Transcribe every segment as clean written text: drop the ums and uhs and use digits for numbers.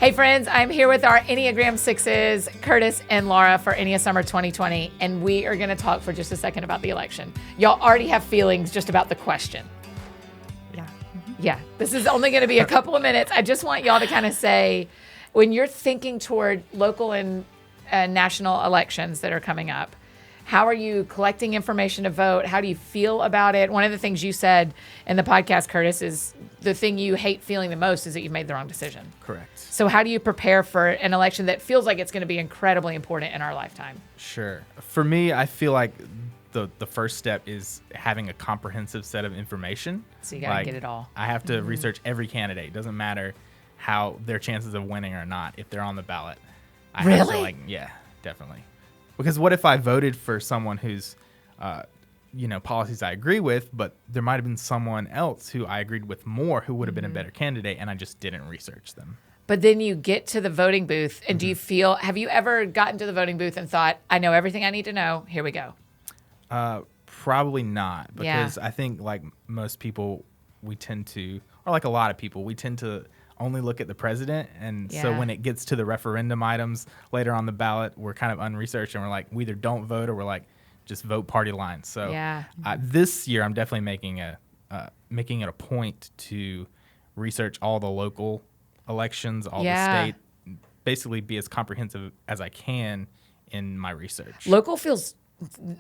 Hey friends, I'm here with our Enneagram Sixes, Curtis and Laura for EnneaSummer 2020, and we are going to talk for just a second about the election. Y'all already have feelings just about the question. Yeah. Yeah, this is only going to be a couple of minutes. I just want y'all to kind of say, when you're thinking toward local and national elections that are coming up, how are you collecting information to vote? How do you feel about it? One of the things you said in the podcast, Curtis, is the thing you hate feeling the most is that you've made the wrong decision. Correct. So how do you prepare for an election that feels like it's going to be incredibly important in our lifetime? Sure. For me, I feel like the first step is having a comprehensive set of information. So you got to get it all. I have to research every candidate. It doesn't matter how their chances of winning or not if they're on the ballot. I have to, yeah, definitely. Because what if I voted for someone whose, policies I agree with, but there might have been someone else who I agreed with more who would have been a better candidate, and I just didn't research them. But then you get to the voting booth, and do you feel, have you ever gotten to the voting booth and thought, I know everything I need to know, here we go? Probably not, because I think like most people, we tend to, or like a lot of people, we tend to only look at the president, and so when it gets to the referendum items later on the ballot, we're kind of unresearched, and we're like, we either don't vote or we're like, just vote party lines. So this year, I'm definitely making it a point to research all the local elections, all the state, basically be as comprehensive as I can in my research. Local feels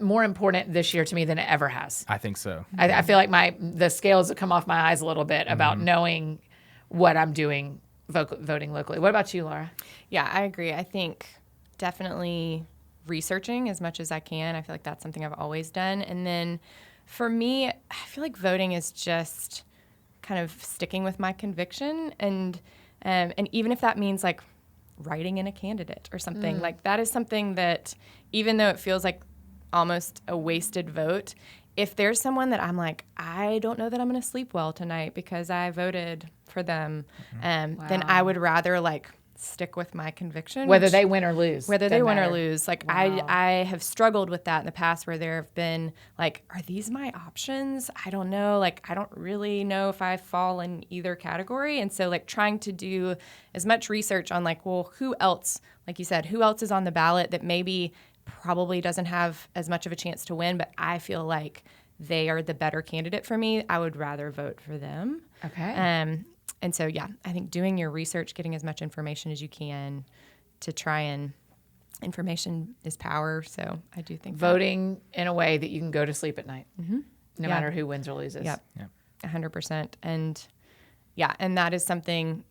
more important this year to me than it ever has. I think so. I feel like the scales have come off my eyes a little bit about knowing what I'm doing voting locally. What about you, Laura? Yeah, I agree. I think definitely researching as much as I can. I feel like that's something I've always done. And then for me, I feel like voting is just kind of sticking with my conviction. And even if that means like writing in a candidate or something, like that is something that even though it feels like almost a wasted vote, if there's someone that I'm like, I don't know that I'm going to sleep well tonight because I voted for them, then I would rather like stick with my conviction. Whether they win or lose. Whether they win or lose. Like I have struggled with that in the past where there have been like, are these my options? I don't know. Like, I don't really know if I fall in either category. And so like trying to do as much research on like, well, who else, like you said, who else is on the ballot that maybe probably doesn't have as much of a chance to win, but I feel like they are the better candidate for me. I would rather vote for them. Okay. And so, yeah, I think doing your research, getting as much information as you can to try and information is power. So I do think voting in a way that you can go to sleep at night, no matter who wins or loses. Yep. 100%. And yeah, and that is something,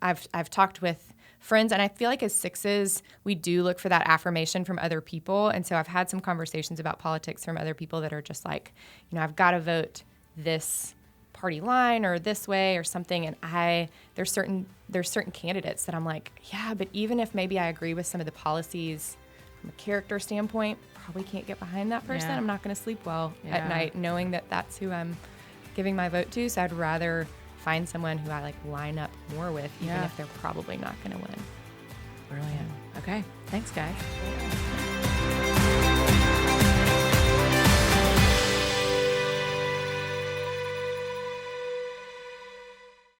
I've talked with friends, and I feel like as sixes, we do look for that affirmation from other people. And so I've had some conversations about politics from other people that are just like, I've got to vote this party line or this way or something. And there's certain candidates that I'm like, yeah, but even if maybe I agree with some of the policies from a character standpoint, probably can't get behind that person. I'm not going to sleep well at night knowing that that's who I'm giving my vote to. So I'd rather find someone who I like line up more with, even if they're probably not going to win. Brilliant. Okay. Thanks, guys.